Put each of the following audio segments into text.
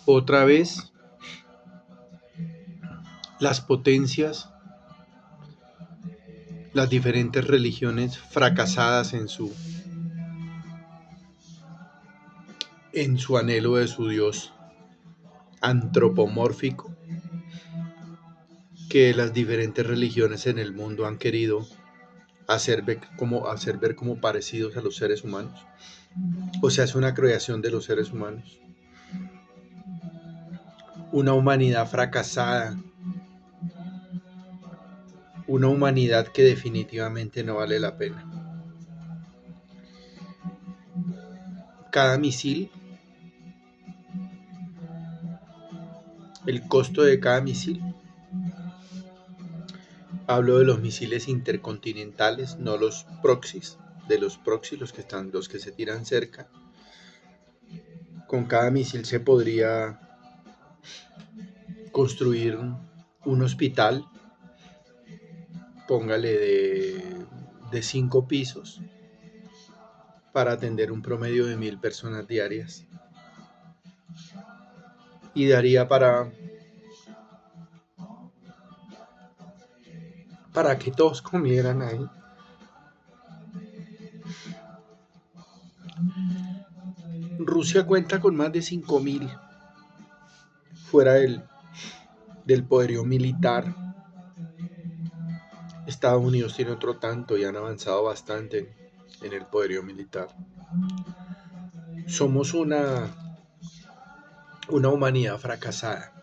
Otra vez, las potencias, las diferentes religiones fracasadas en su anhelo de su Dios antropomórfico, que las diferentes religiones en el mundo han querido hacer ver como parecidos a los seres humanos. O sea, es una creación de los seres humanos. Una humanidad fracasada, una humanidad que definitivamente no vale la pena. Cada misil, el costo de cada misil, hablo de los misiles intercontinentales, no los proxies, de los proxies, los que se tiran cerca. Con cada misil se podría construir un hospital, póngale de 5 pisos, para atender un promedio de 1000 personas diarias. Y daría para que todos comieran ahí. Rusia cuenta con más de 5000 fuera del poderío militar. Estados Unidos tiene otro tanto y han avanzado bastante en el poderío militar. Somos una humanidad fracasada,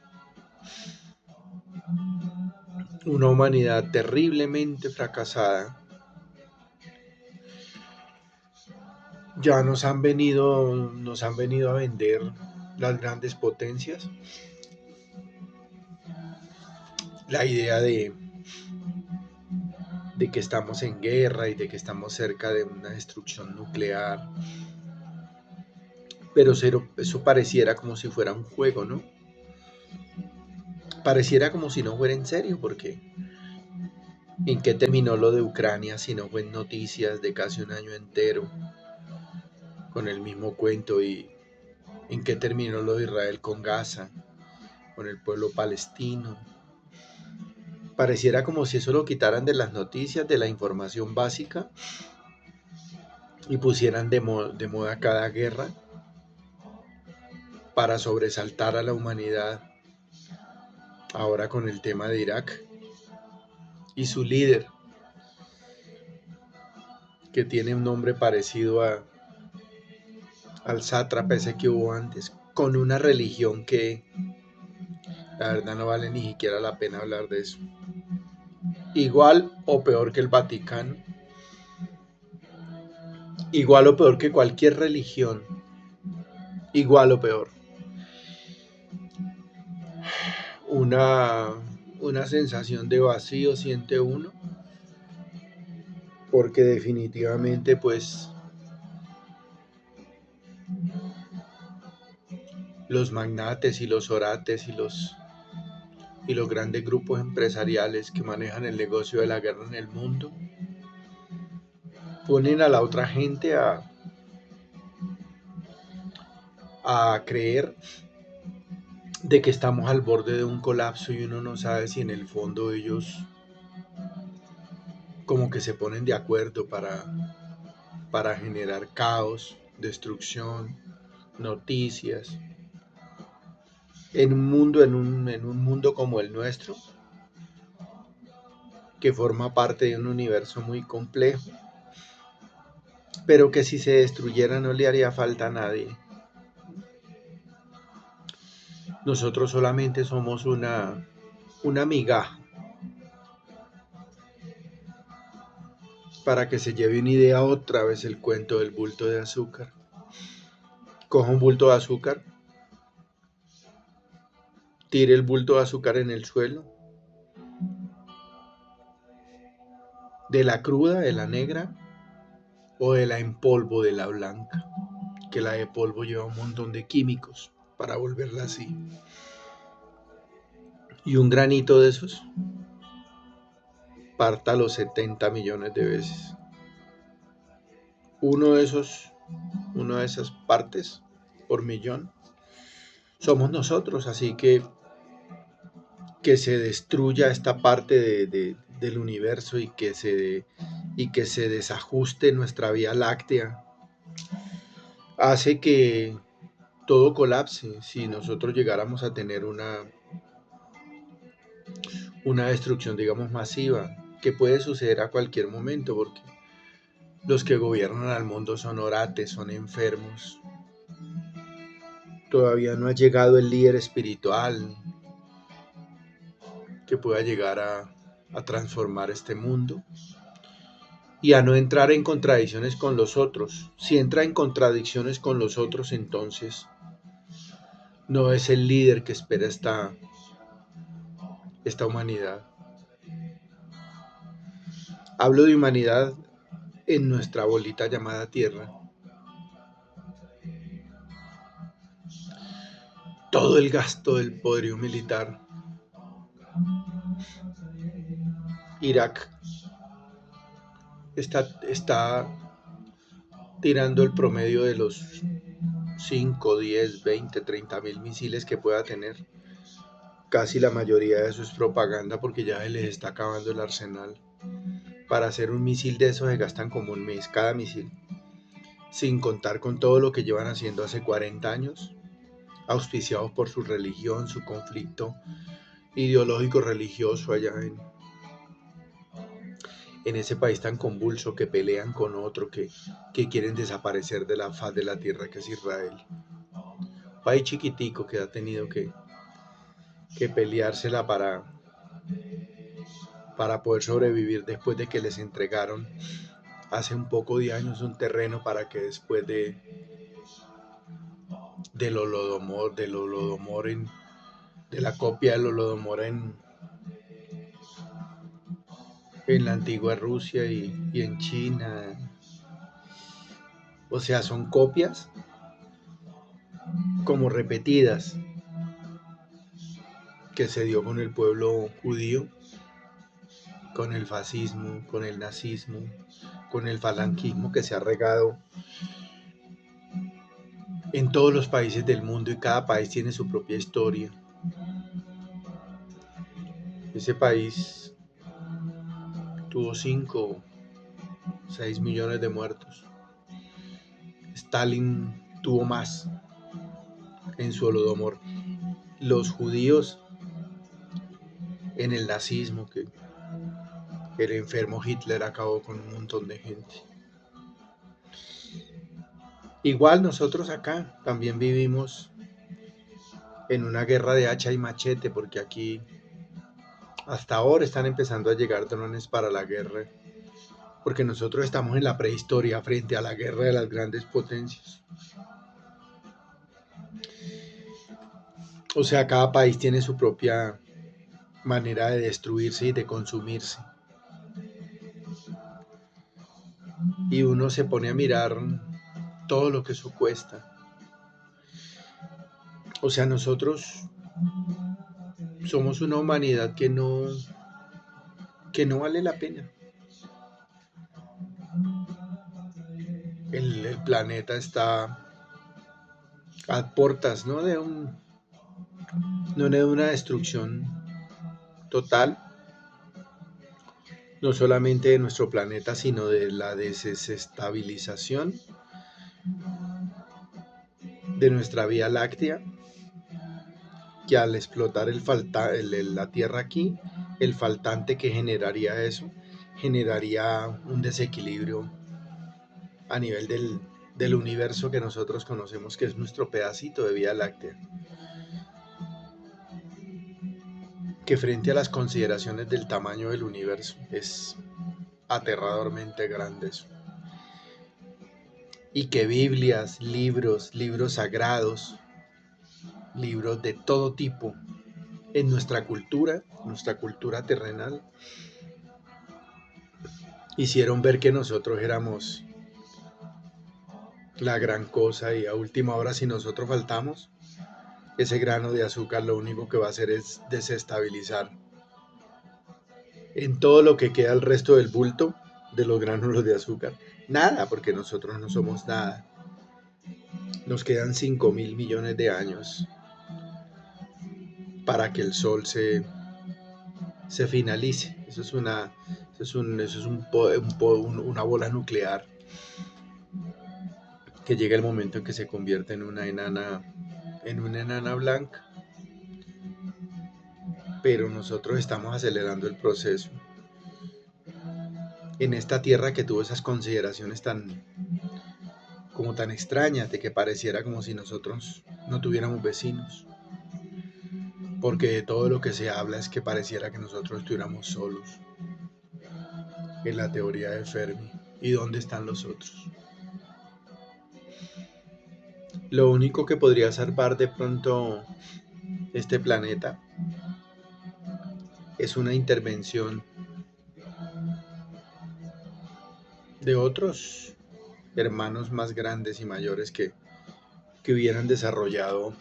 una humanidad terriblemente fracasada. Ya nos han venido a vender las grandes potencias la idea de que estamos en guerra y de que estamos cerca de una destrucción nuclear. Pero eso pareciera como si fuera un juego, ¿no? Pareciera como si no fuera en serio, porque ¿en qué terminó lo de Ucrania si no fue en noticias de casi un año entero con el mismo cuento? ¿Y en qué terminó lo de Israel con Gaza, con el pueblo palestino? Pareciera como si eso lo quitaran de las noticias, de la información básica, y pusieran de moda cada guerra para sobresaltar a la humanidad. Ahora con el tema de Irak y su líder, que tiene un nombre parecido al sátrapa ese que hubo antes, con una religión que la verdad no vale ni siquiera la pena hablar de eso. Igual o peor que el Vaticano, igual o peor que cualquier religión, igual o peor. Una sensación de vacío siente uno, porque definitivamente pues los magnates y los orates y los grandes grupos empresariales que manejan el negocio de la guerra en el mundo ponen a la otra gente a creer de que estamos al borde de un colapso, y uno no sabe si en el fondo ellos como que se ponen de acuerdo para generar caos, destrucción, noticias. En un mundo como el nuestro, que forma parte de un universo muy complejo, pero que si se destruyera no le haría falta a nadie. Nosotros solamente somos una migaja. Para que se lleve una idea, otra vez el cuento del bulto de azúcar. Coja un bulto de azúcar, tire el bulto de azúcar en el suelo, de la cruda, de la negra, o de la en polvo, de la blanca, que la de polvo lleva un montón de químicos para volverla así. Y un granito de esos, pártalo 70 millones de veces. Una de esas partes por millón somos nosotros, así que se destruya esta parte del universo y que se desajuste nuestra Vía Láctea, hace que todo colapse. Si nosotros llegáramos a tener una destrucción, digamos, masiva, que puede suceder a cualquier momento, porque los que gobiernan al mundo son orates, son enfermos. Todavía no ha llegado el líder espiritual que pueda llegar a transformar este mundo y a no entrar en contradicciones con los otros. Si entra en contradicciones con los otros, entonces no es el líder que espera esta humanidad. Hablo de humanidad en nuestra bolita llamada Tierra. Todo el gasto del poderío militar. Irak está tirando el promedio de los 5, 10, 20, 30 mil misiles que pueda tener. Casi la mayoría de eso es propaganda porque ya se les está acabando el arsenal. Para hacer un misil de esos se gastan como un mes cada misil, sin contar con todo lo que llevan haciendo hace 40 años, auspiciados por su religión, su conflicto ideológico religioso allá en ese país tan convulso, que pelean con otro, que quieren desaparecer de la faz de la tierra, que es Israel. Un país chiquitico que ha tenido que peleársela para poder sobrevivir después de que les entregaron hace un poco de años un terreno para que después del Holodomor, de la copia del Holodomor en la antigua Rusia y en China. O sea, son copias como repetidas que se dio con el pueblo judío, con el fascismo, con el nazismo, con el falangismo que se ha regado en todos los países del mundo, y cada país tiene su propia historia. Ese país tuvo 5, 6 millones de muertos. Stalin tuvo más en su Holodomor. Los judíos en el nazismo, que el enfermo Hitler acabó con un montón de gente. Igual nosotros acá también vivimos en una guerra de hacha y machete, porque aquí hasta ahora están empezando a llegar drones para la guerra, porque nosotros estamos en la prehistoria frente a la guerra de las grandes potencias. O sea, cada país tiene su propia manera de destruirse y de consumirse. Y uno se pone a mirar todo lo que eso cuesta. O sea, nosotros somos una humanidad que no vale la pena. El planeta está a portas, ¿no?, de una destrucción total, no solamente de nuestro planeta, sino de la desestabilización de nuestra Vía Láctea, que al explotar la Tierra aquí, el faltante que generaría eso, generaría un desequilibrio a nivel del universo que nosotros conocemos, que es nuestro pedacito de Vía Láctea. Que frente a las consideraciones del tamaño del universo es aterradormente grande eso. Y que Biblias, libros sagrados, libros de todo tipo, en nuestra cultura terrenal, hicieron ver que nosotros éramos la gran cosa, y a última hora, si nosotros faltamos, ese grano de azúcar lo único que va a hacer es desestabilizar en todo lo que queda el resto del bulto de los gránulos de azúcar. Nada, porque nosotros no somos nada. Nos quedan 5.000 millones de años para que el Sol se finalice. Una bola nuclear que llega el momento en que se convierte en una enana blanca. Pero nosotros estamos acelerando el proceso. En esta Tierra que tuvo esas consideraciones tan extrañas, de que pareciera como si nosotros no tuviéramos vecinos. Porque de todo lo que se habla es que pareciera que nosotros estuviéramos solos. En la teoría de Fermi. ¿Y dónde están los otros? Lo único que podría salvar de pronto este planeta es una intervención de otros hermanos más grandes y mayores que hubieran desarrollado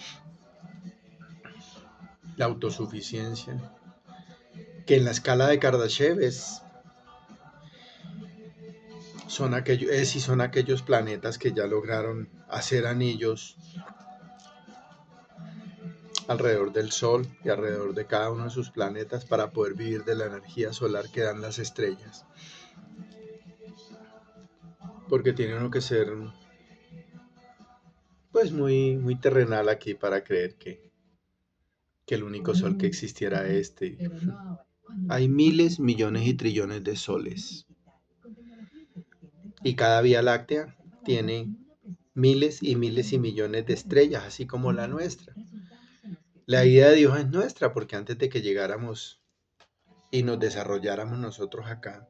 la autosuficiencia, que en la escala de Kardashev son aquellos planetas que ya lograron hacer anillos alrededor del Sol y alrededor de cada uno de sus planetas para poder vivir de la energía solar que dan las estrellas. Porque tiene uno que ser pues muy terrenal aquí para creer que el único sol que existiera este. Hay miles, millones y trillones de soles. Y cada Vía Láctea tiene miles y miles y millones de estrellas, así como la nuestra. La idea de Dios es nuestra, porque antes de que llegáramos y nos desarrolláramos nosotros acá,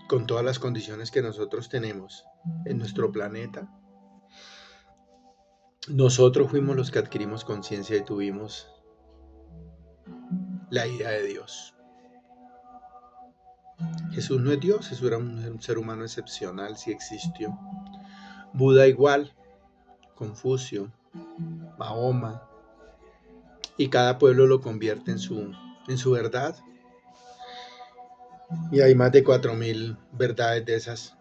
con todas las condiciones que nosotros tenemos en nuestro planeta, nosotros fuimos los que adquirimos conciencia y tuvimos la idea de Dios. Jesús no es Dios, Jesús era un ser humano excepcional, sí existió. Buda igual, Confucio, Mahoma, y cada pueblo lo convierte en su verdad. Y hay más de 4000 verdades de esas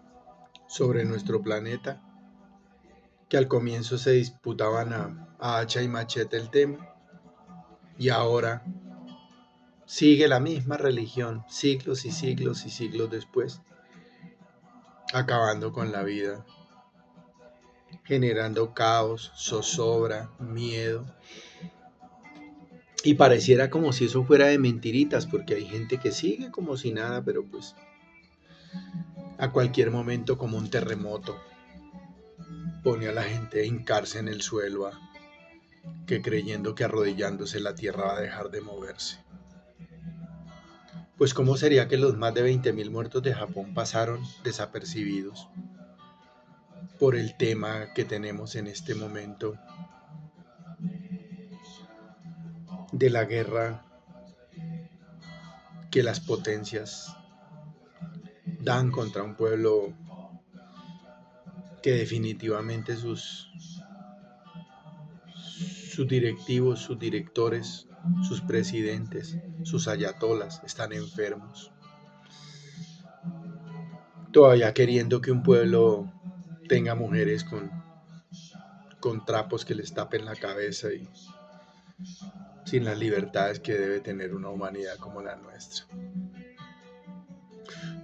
sobre nuestro planeta, que al comienzo se disputaban a hacha y machete el tema, y ahora sigue la misma religión, siglos y siglos y siglos después, acabando con la vida, generando caos, zozobra, miedo. Y pareciera como si eso fuera de mentiritas, porque hay gente que sigue como si nada, pero pues a cualquier momento, como un terremoto, pone a la gente a hincarse en el suelo, que creyendo que arrodillándose la tierra va a dejar de moverse. Pues ¿cómo sería que los más de 20.000 muertos de Japón pasaron desapercibidos por el tema que tenemos en este momento de la guerra que las potencias dan contra un pueblo que definitivamente sus directivos, sus directores, sus presidentes, sus ayatolas están enfermos? Todavía queriendo que un pueblo tenga mujeres con trapos que les tapen la cabeza y sin las libertades que debe tener una humanidad como la nuestra.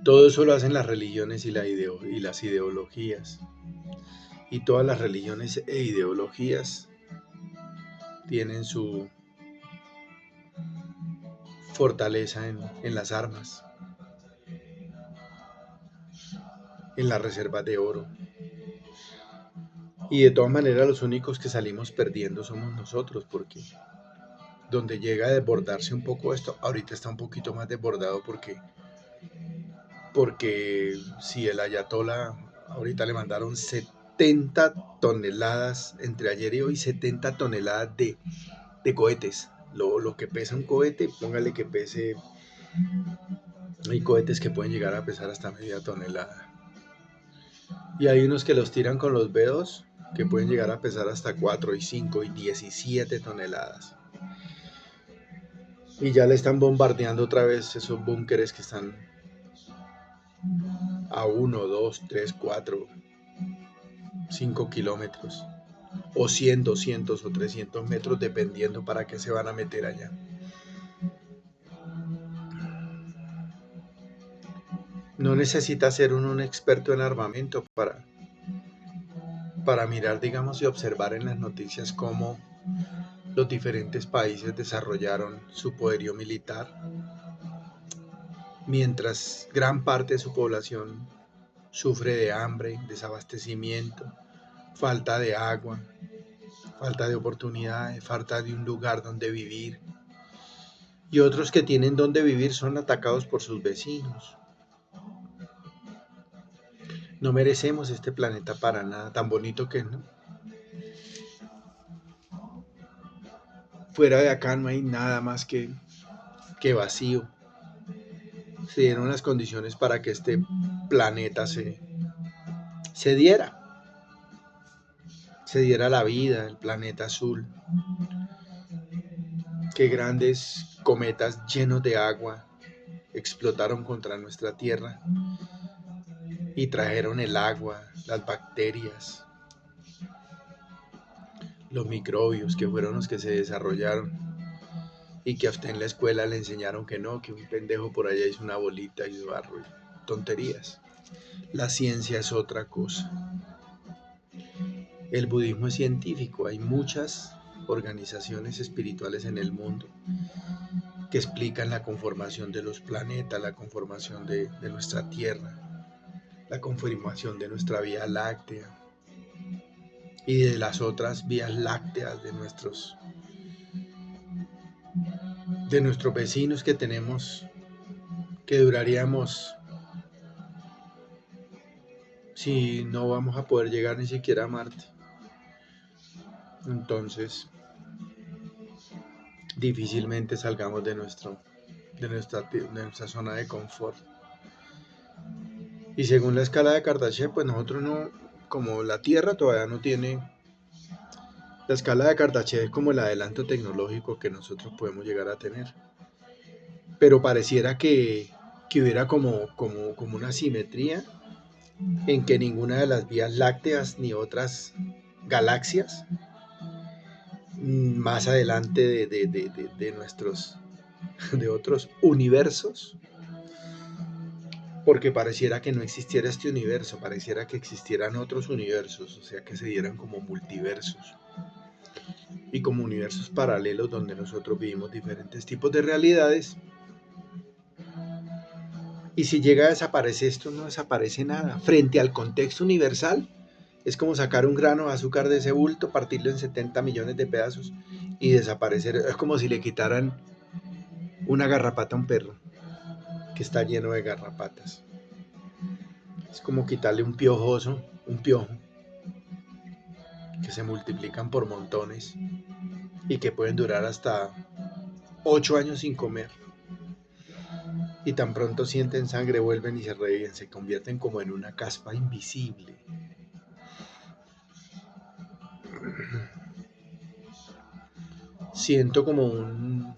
Todo eso lo hacen las religiones y las ideologías. Y todas las religiones e ideologías tienen su fortaleza en las armas, en las reservas de oro. Y de todas maneras los únicos que salimos perdiendo somos nosotros, porque donde llega a desbordarse un poco esto, ahorita está un poquito más desbordado porque si el ayatollah ahorita le mandaron 70 toneladas, entre ayer y hoy, 70 toneladas de cohetes. Lo que pesa un cohete, póngale que pese, hay cohetes que pueden llegar a pesar hasta media tonelada. Y hay unos que los tiran con los B2 que pueden llegar a pesar hasta 4 y 5 y 17 toneladas. Y ya le están bombardeando otra vez esos búnkeres que están a 1, 2, 3, 4, 5 kilómetros. o 100, 200 o 300 metros, dependiendo para qué se van a meter allá. No necesita ser un experto en armamento para mirar, digamos, y observar en las noticias cómo los diferentes países desarrollaron su poderío militar, mientras gran parte de su población sufre de hambre, desabastecimiento, falta de agua, falta de oportunidades, falta de un lugar donde vivir. Y otros que tienen donde vivir son atacados por sus vecinos. No merecemos este planeta para nada, tan bonito que es, ¿no? Fuera de acá no hay nada más que vacío. Se dieron las condiciones para que este planeta se diera la vida, el planeta azul. Que grandes cometas llenos de agua explotaron contra nuestra Tierra y trajeron el agua, las bacterias, los microbios que fueron los que se desarrollaron y que a usted en la escuela le enseñaron que no, que un pendejo por allá hizo una bolita y barro y tonterías. La ciencia es otra cosa. El budismo es científico, hay muchas organizaciones espirituales en el mundo que explican la conformación de los planetas, la conformación de nuestra Tierra, la conformación de nuestra Vía Láctea y de las otras vías lácteas de nuestros vecinos que tenemos, que duraríamos, si no vamos a poder llegar ni siquiera a Marte. Entonces, difícilmente salgamos de nuestra zona de confort. Y según la escala de Kardashev, pues nosotros no, como la Tierra todavía no tiene, la escala de Kardashev es como el adelanto tecnológico que nosotros podemos llegar a tener. Pero pareciera que hubiera como una simetría en que ninguna de las vías lácteas ni otras galaxias más adelante de otros universos, porque pareciera que no existiera este universo, pareciera que existieran otros universos, o sea que se dieran como multiversos y como universos paralelos donde nosotros vivimos diferentes tipos de realidades. Y si llega a desaparecer esto, no desaparece nada. Frente al contexto universal, es como sacar un grano de azúcar de ese bulto, partirlo en 70 millones de pedazos y desaparecer. Es como si le quitaran una garrapata a un perro que está lleno de garrapatas. Es como quitarle un piojo, que se multiplican por montones y que pueden durar hasta 8 años sin comer. Y tan pronto sienten sangre, vuelven y se reviven, se convierten como en una caspa invisible. Siento como una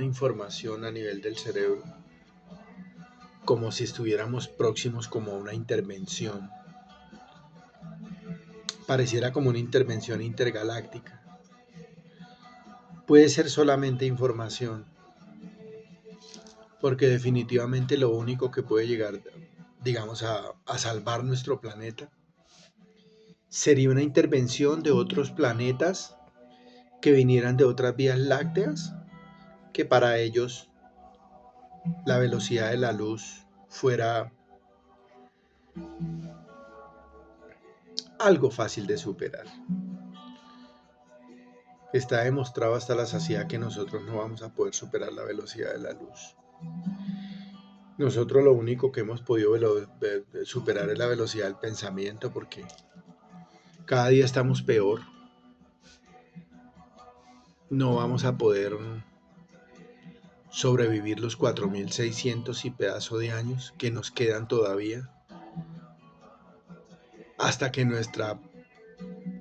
información a nivel del cerebro, como si estuviéramos próximos como a una intervención. Pareciera como una intervención intergaláctica. Puede ser solamente información, porque definitivamente lo único que puede llegar, digamos, a salvar nuestro planeta sería una intervención de otros planetas que vinieran de otras vías lácteas, que para ellos la velocidad de la luz fuera algo fácil de superar. Está demostrado hasta la saciedad que nosotros no vamos a poder superar la velocidad de la luz. Nosotros lo único que hemos podido superar es la velocidad del pensamiento, porque cada día estamos peor. No vamos a poder sobrevivir los 4.600 y pedazo de años que nos quedan todavía, hasta que nuestra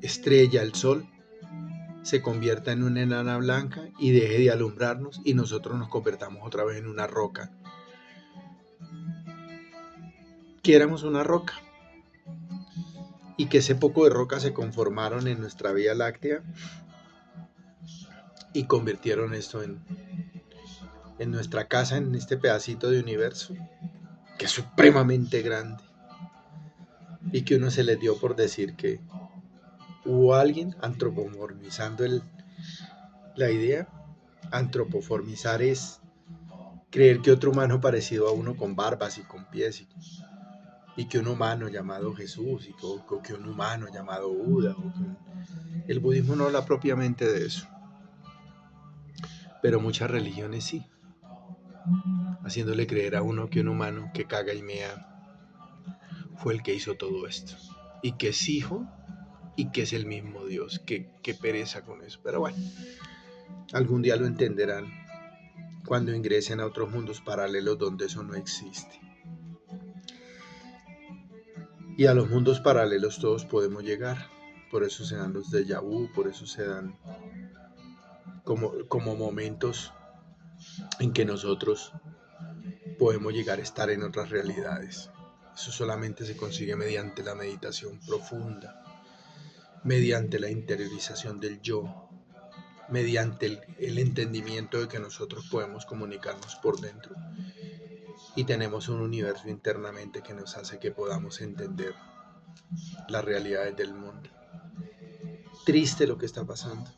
estrella, el Sol, se convierta en una enana blanca y deje de alumbrarnos y nosotros nos convertamos otra vez en una roca. Que éramos una roca. y que ese poco de roca se conformaron en nuestra Vía Láctea y convirtieron esto en nuestra casa, en este pedacito de universo que es supremamente grande y que uno se les dio por decir que hubo alguien antropomorfizando la idea. Antropoformizar es creer que otro humano parecido a uno con barbas y con pies y que un humano llamado Jesús o que un humano llamado Buda. El budismo no habla propiamente de eso, pero muchas religiones sí, haciéndole creer a uno que un humano que caga y mea fue el que hizo todo esto y que es hijo y que es el mismo Dios. Qué pereza con eso, pero bueno, algún día lo entenderán cuando ingresen a otros mundos paralelos donde eso no existe. Y a los mundos paralelos todos podemos llegar. Por eso se dan los déjà vu, por eso se dan como momentos en que nosotros podemos llegar a estar en otras realidades. Eso solamente se consigue mediante la meditación profunda, mediante la interiorización del yo, mediante el entendimiento de que nosotros podemos comunicarnos por dentro y tenemos un universo internamente que nos hace que podamos entender las realidades del mundo. Triste lo que está pasando.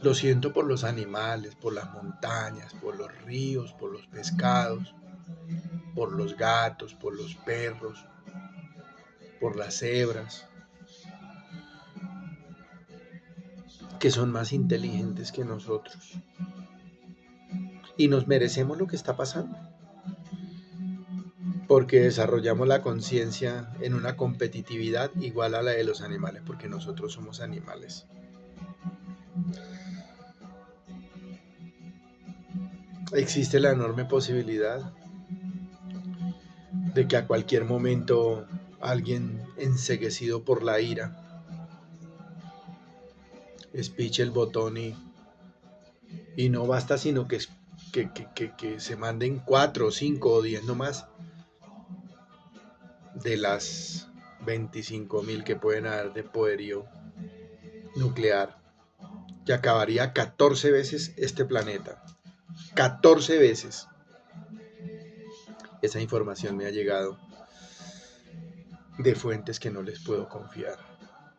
Lo siento por los animales, por las montañas, por los ríos, por los pescados, por los gatos, por los perros, por las cebras, que son más inteligentes que nosotros. Y nos merecemos lo que está pasando, porque desarrollamos la conciencia en una competitividad igual a la de los animales, porque nosotros somos animales. Existe la enorme posibilidad de que a cualquier momento alguien enceguecido por la ira espiche el botón y no basta sino que se manden 4, 5 o 10 nomás de las 25.000 que pueden haber de poderío nuclear, que acabaría 14 veces este planeta. 14 veces. Esa información me ha llegado de fuentes que no les puedo confiar.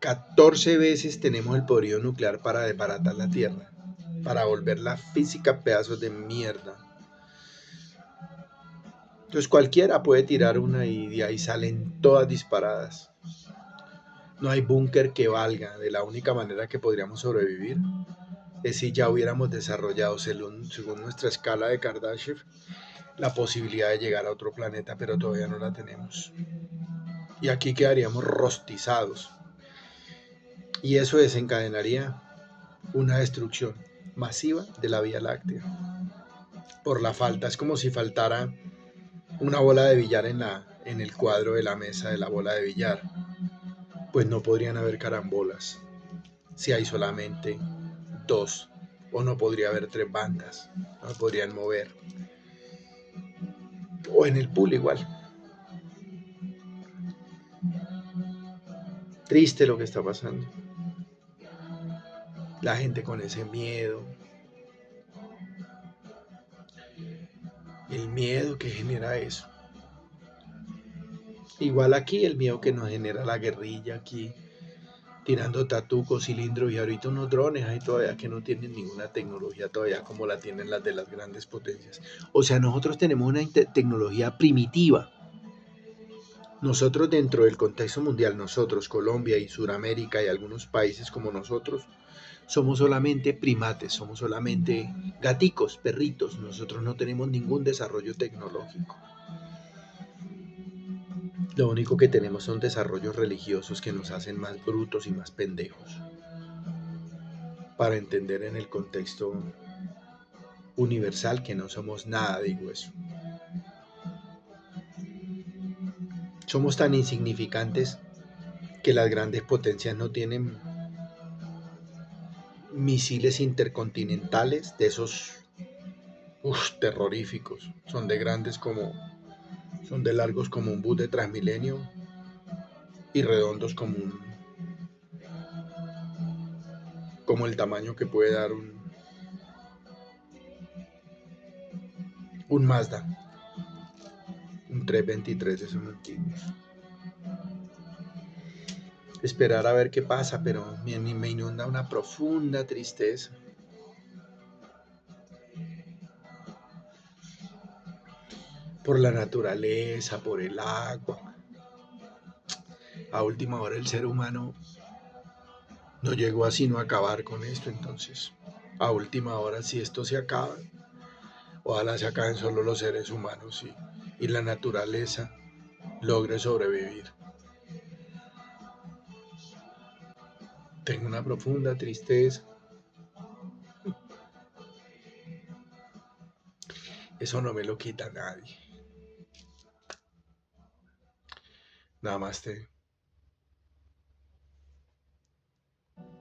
14 veces tenemos el poderío nuclear para desbaratar la Tierra, para volver la física pedazos de mierda. Entonces cualquiera puede tirar una y de ahí salen todas disparadas. No hay búnker que valga. De la única manera que podríamos sobrevivir es si ya hubiéramos desarrollado, según nuestra escala de Kardashev, la posibilidad de llegar a otro planeta, pero todavía no la tenemos. Y aquí quedaríamos rostizados. Y eso desencadenaría una destrucción masiva de la Vía Láctea. Por la falta, es como si faltara una bola de billar en el cuadro de la mesa de la bola de billar. Pues no podrían haber carambolas si hay solamente 2, o no podría haber 3 bandas, no podrían mover. O en el pool igual. Triste lo que está pasando. La gente con ese miedo. El miedo que genera eso. Igual aquí el miedo que nos genera la guerrilla aquí, tirando tatucos, cilindros y ahorita unos drones ahí todavía que no tienen ninguna tecnología todavía como la tienen las de las grandes potencias. O sea, nosotros tenemos una tecnología primitiva. Nosotros dentro del contexto mundial, nosotros, Colombia y Sudamérica y algunos países como nosotros, somos solamente primates, somos solamente gaticos, perritos. Nosotros no tenemos ningún desarrollo tecnológico. Lo único que tenemos son desarrollos religiosos que nos hacen más brutos y más pendejos. Para entender en el contexto universal que no somos nada, digo eso. Somos tan insignificantes que las grandes potencias no tienen misiles intercontinentales de esos terroríficos. Son de grandes como Son de largos como un bus de Transmilenio y redondos como el tamaño que puede dar un Mazda, un 323 de esos antiguos. Esperar a ver qué pasa, pero me inunda una profunda tristeza. Por la naturaleza, por el agua. A última hora el ser humano no llegó a sino acabar con esto, entonces a última hora si esto se acaba, ojalá se acaben solo los seres humanos y la naturaleza logre sobrevivir. Tengo una profunda tristeza. Eso no me lo quita nadie. Namaste.